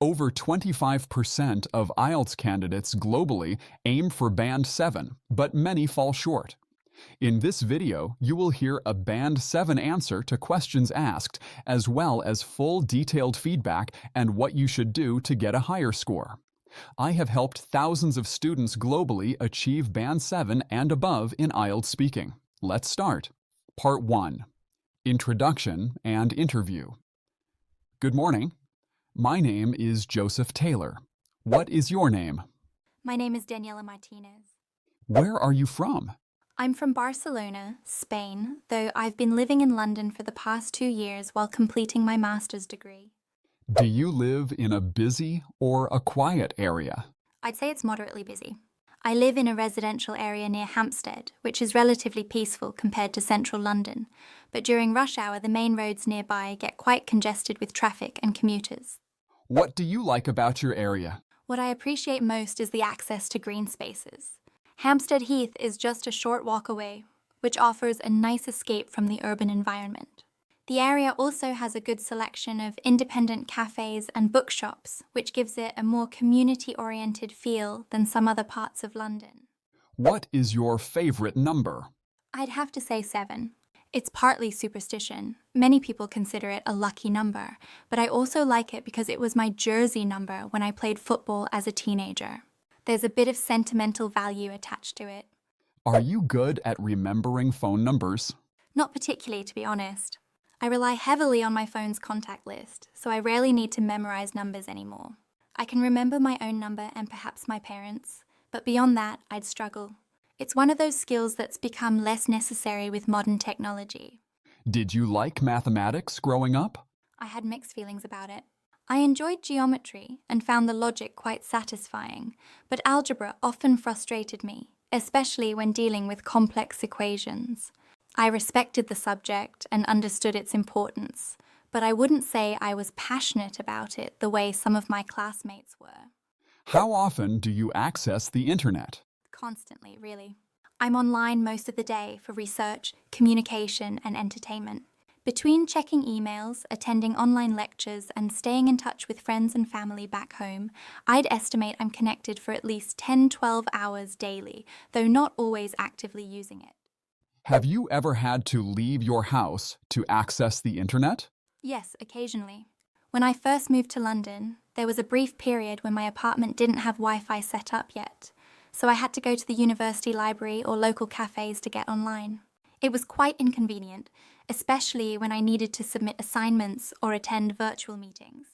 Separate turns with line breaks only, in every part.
Over 25% of IELTS candidates globally aim for Band 7, but many fall short. In this video, you will hear a Band 7 answer to questions asked, as well as full detailed feedback and what you should do to get a higher score. I have helped thousands of students globally achieve Band 7 and above in IELTS speaking. Let's start. Part 1. Introduction and Interview. Good morning. My name is Joseph Taylor. What is your name?
My name is Daniella Martinez.
Where are you from?
I'm from Barcelona, Spain, though I've been living in London for the past 2 years while completing my master's degree.
Do you live in a busy or a quiet area?
I'd say it's moderately busy. I live in a residential area near Hampstead, which is relatively peaceful compared to central London, but during rush hour the main roads nearby get quite congested with traffic and commuters.
What do you like about your area?
What I appreciate most is the access to green spaces. Hampstead Heath is just a short walk away, which offers a nice escape from the urban environment. The area also has a good selection of independent cafes and bookshops, which gives it a more community-oriented feel than some other parts of London.
What is your favorite number?
I'd have to say 7. It's partly superstition. Many people consider it a lucky number, but I also like it because it was my jersey number when I played football as a teenager. There's a bit of sentimental value attached to it.
Are you good at remembering phone numbers?
Not particularly, to be honest. I rely heavily on my phone's contact list, so I rarely need to memorize numbers anymore. I can remember my own number and perhaps my parents', but beyond that, I'd struggle. It's one of those skills that's become less necessary with modern technology.
Did you like mathematics growing up?
I had mixed feelings about it. I enjoyed geometry and found the logic quite satisfying, but algebra often frustrated me, especially when dealing with complex equations. I respected the subject and understood its importance, but I wouldn't say I was passionate about it the way some of my classmates were.
How often do you access the internet?
Constantly, really. I'm online most of the day for research, communication, and entertainment. Between checking emails, attending online lectures, and staying in touch with friends and family back home, I'd estimate I'm connected for at least 10-12 hours daily, though not always actively using it.
Have you ever had to leave your house to access the internet?
Yes, occasionally. When I first moved to London, there was a brief period when my apartment didn't have Wi-Fi set up yet, so I had to go to the university library or local cafes to get online. It was quite inconvenient, especially when I needed to submit assignments or attend virtual meetings.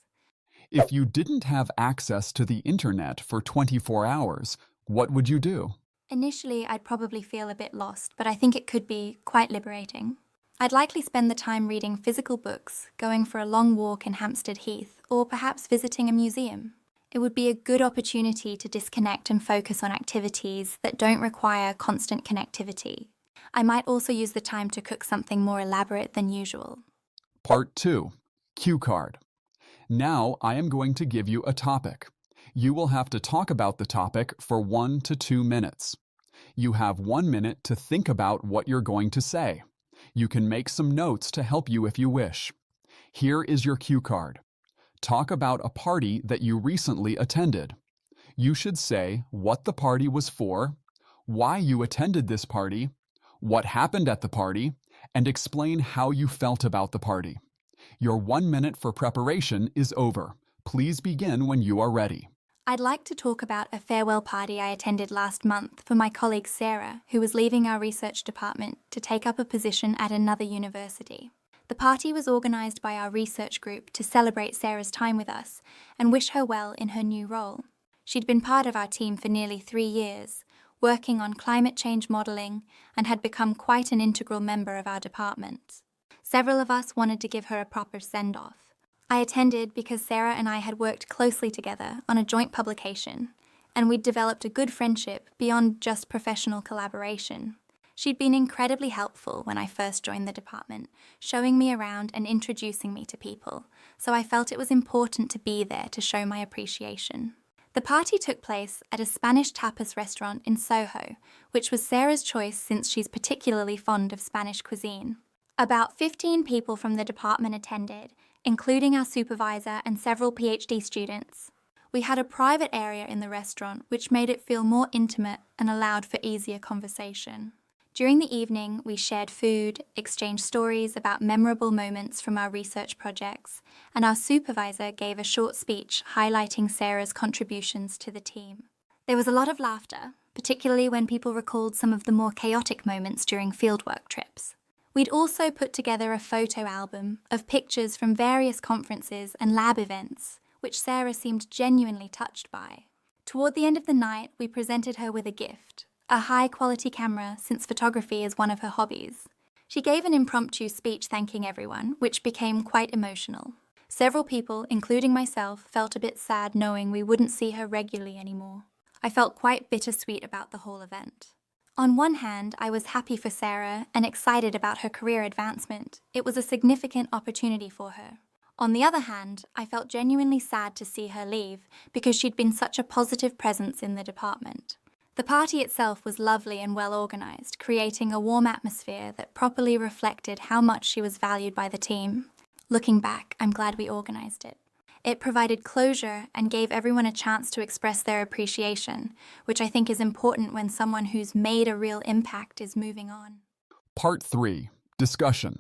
If you didn't have access to the internet for 24 hours, what would you do?
Initially, I'd probably feel a bit lost, but I think it could be quite liberating. I'd likely spend the time reading physical books, going for a long walk in Hampstead Heath, or perhaps visiting a museum. It would be a good opportunity to disconnect and focus on activities that don't require constant connectivity. I might also use the time to cook something more elaborate than usual.
Part 2. Cue card. Now I am going to give you a topic. You will have to talk about the topic for 1 to 2 minutes. You have 1 minute to think about what you're going to say. You can make some notes to help you if you wish. Here is your cue card. Talk about a party that you recently attended. You should say what the party was for, why you attended this party, what happened at the party, and explain how you felt about the party. Your 1 minute for preparation is over. Please begin when you are ready.
I'd like to talk about a farewell party I attended last month for my colleague Sarah, who was leaving our research department to take up a position at another university. The party was organised by our research group to celebrate Sarah's time with us and wish her well in her new role. She'd been part of our team for nearly 3 years, working on climate change modelling, and had become quite an integral member of our department. Several of us wanted to give her a proper send-off. I attended because Sarah and I had worked closely together on a joint publication, and we'd developed a good friendship beyond just professional collaboration. She'd been incredibly helpful when I first joined the department, showing me around and introducing me to people, so I felt it was important to be there to show my appreciation. The party took place at a Spanish tapas restaurant in Soho, which was Sarah's choice since she's particularly fond of Spanish cuisine. About 15 people from the department attended, including our supervisor and several PhD students. We had a private area in the restaurant which made it feel more intimate and allowed for easier conversation. During the evening, we shared food, exchanged stories about memorable moments from our research projects, and our supervisor gave a short speech highlighting Sarah's contributions to the team. There was a lot of laughter, particularly when people recalled some of the more chaotic moments during fieldwork trips. We'd also put together a photo album of pictures from various conferences and lab events, which Sarah seemed genuinely touched by. Toward the end of the night, we presented her with a gift, a high-quality camera, since photography is one of her hobbies. She gave an impromptu speech thanking everyone, which became quite emotional. Several people, including myself, felt a bit sad knowing we wouldn't see her regularly anymore. I felt quite bittersweet about the whole event. On one hand, I was happy for Sarah and excited about her career advancement. It was a significant opportunity for her. On the other hand, I felt genuinely sad to see her leave because she'd been such a positive presence in the department. The party itself was lovely and well organised, creating a warm atmosphere that properly reflected how much she was valued by the team. Looking back, I'm glad we organised it. It provided closure and gave everyone a chance to express their appreciation, which I think is important when someone who's made a real impact is moving on.
Part 3. Discussion.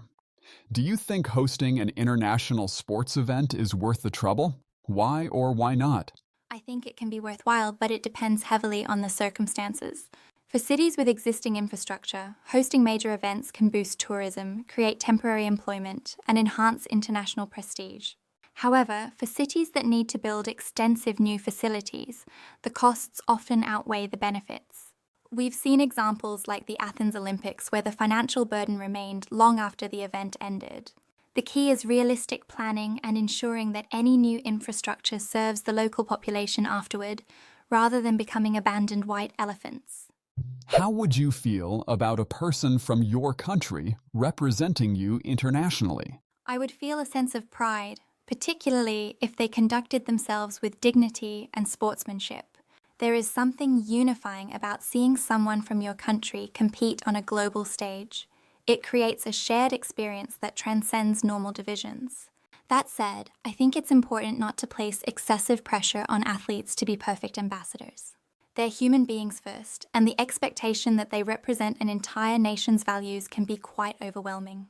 Do you think hosting an international sports event is worth the trouble? Why or why not?
I think it can be worthwhile, but it depends heavily on the circumstances. For cities with existing infrastructure, hosting major events can boost tourism, create temporary employment, and enhance international prestige. However, for cities that need to build extensive new facilities, the costs often outweigh the benefits. We've seen examples like the Athens Olympics where the financial burden remained long after the event ended. The key is realistic planning and ensuring that any new infrastructure serves the local population afterward, rather than becoming abandoned white elephants.
How would you feel about a person from your country representing you internationally?
I would feel a sense of pride, particularly if they conducted themselves with dignity and sportsmanship. There is something unifying about seeing someone from your country compete on a global stage. It creates a shared experience that transcends normal divisions. That said, I think it's important not to place excessive pressure on athletes to be perfect ambassadors. They're human beings first, and the expectation that they represent an entire nation's values can be quite overwhelming.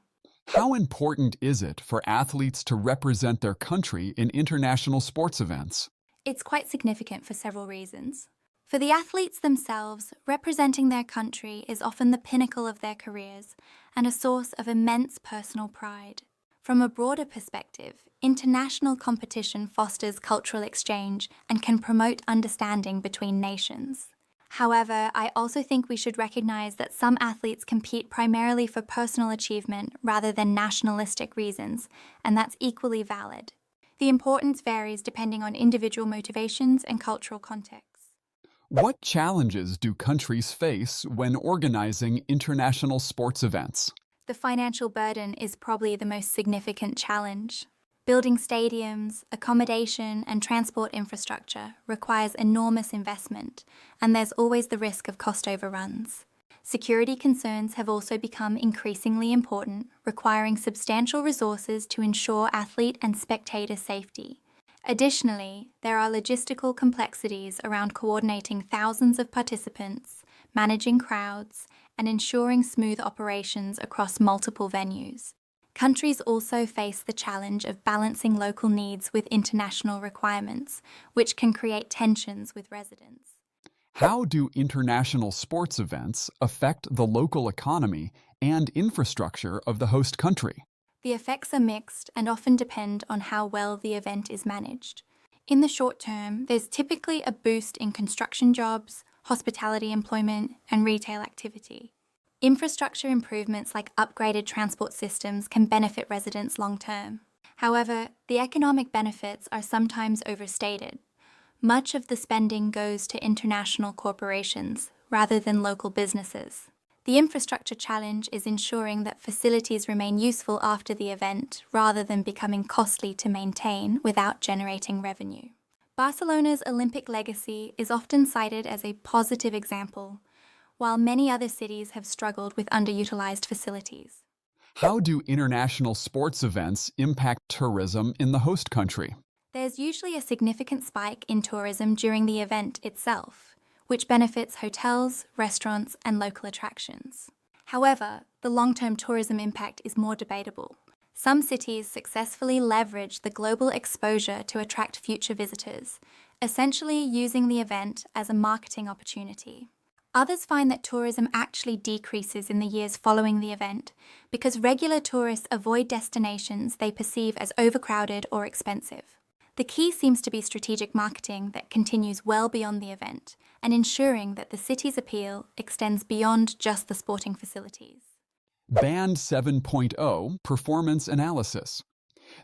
How important is it for athletes to represent their country in international sports events?
It's quite significant for several reasons. For the athletes themselves, representing their country is often the pinnacle of their careers and a source of immense personal pride. From a broader perspective, international competition fosters cultural exchange and can promote understanding between nations. However, I also think we should recognize that some athletes compete primarily for personal achievement rather than nationalistic reasons, and that's equally valid. The importance varies depending on individual motivations and cultural contexts.
What challenges do countries face when organizing international sports events?
The financial burden is probably the most significant challenge. Building stadiums, accommodation, and transport infrastructure requires enormous investment, and there's always the risk of cost overruns. Security concerns have also become increasingly important, requiring substantial resources to ensure athlete and spectator safety. Additionally, there are logistical complexities around coordinating thousands of participants, managing crowds, and ensuring smooth operations across multiple venues. Countries also face the challenge of balancing local needs with international requirements, which can create tensions with residents.
How do international sports events affect the local economy and infrastructure of the host country?
The effects are mixed and often depend on how well the event is managed. In the short term, there's typically a boost in construction jobs, hospitality employment, and retail activity. Infrastructure improvements like upgraded transport systems can benefit residents long term. However, the economic benefits are sometimes overstated. Much of the spending goes to international corporations rather than local businesses. The infrastructure challenge is ensuring that facilities remain useful after the event rather than becoming costly to maintain without generating revenue. Barcelona's Olympic legacy is often cited as a positive example, while many other cities have struggled with underutilized facilities.
How do international sports events impact tourism in the host country?
There's usually a significant spike in tourism during the event itself, which benefits hotels, restaurants, and local attractions. However, the long-term tourism impact is more debatable. Some cities successfully leverage the global exposure to attract future visitors, essentially using the event as a marketing opportunity. Others find that tourism actually decreases in the years following the event because regular tourists avoid destinations they perceive as overcrowded or expensive. The key seems to be strategic marketing that continues well beyond the event and ensuring that the city's appeal extends beyond just the sporting facilities.
Band 7.0 Performance Analysis.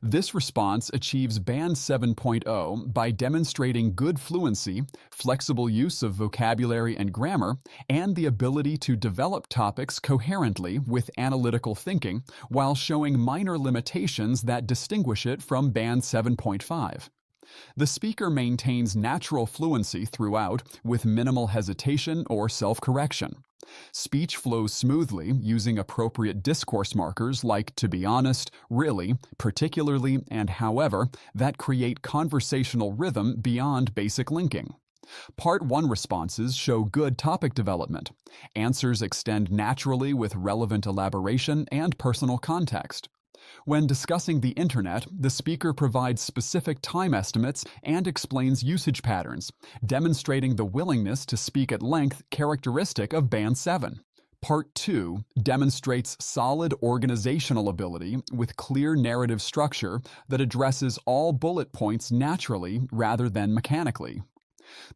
This response achieves Band 7.0 by demonstrating good fluency, flexible use of vocabulary and grammar, and the ability to develop topics coherently with analytical thinking while showing minor limitations that distinguish it from Band 7.5. The speaker maintains natural fluency throughout with minimal hesitation or self-correction. Speech flows smoothly using appropriate discourse markers like to be honest, really, particularly, and however that create conversational rhythm beyond basic linking. Part 1 responses show good topic development. Answers extend naturally with relevant elaboration and personal context. When discussing the internet, the speaker provides specific time estimates and explains usage patterns, demonstrating the willingness to speak at length characteristic of Band 7. Part 2 demonstrates solid organizational ability with clear narrative structure that addresses all bullet points naturally rather than mechanically.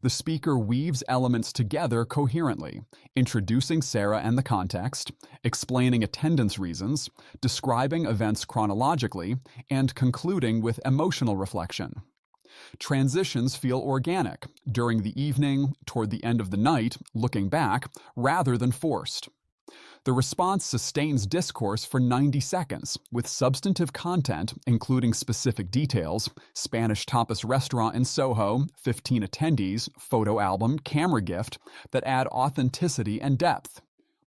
The speaker weaves elements together coherently, introducing Sarah and the context, explaining attendance reasons, describing events chronologically, and concluding with emotional reflection. Transitions feel organic, during the evening, toward the end of the night, looking back, rather than forced. The response sustains discourse for 90 seconds, with substantive content, including specific details, Spanish tapas restaurant in Soho, 15 attendees, photo album, camera gift, that add authenticity and depth.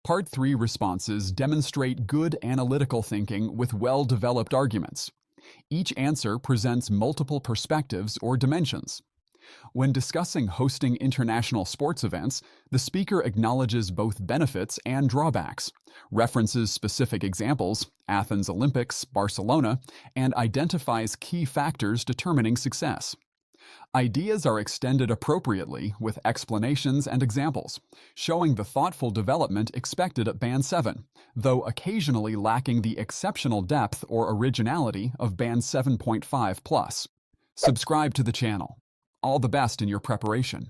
Part 3 responses demonstrate good analytical thinking with well-developed arguments. Each answer presents multiple perspectives or dimensions. When discussing hosting international sports events, the speaker acknowledges both benefits and drawbacks, references specific examples, Athens Olympics, Barcelona, and identifies key factors determining success. Ideas are extended appropriately with explanations and examples, showing the thoughtful development expected at Band 7, though occasionally lacking the exceptional depth or originality of Band 7.5+. Subscribe to the channel. All the best in your preparation.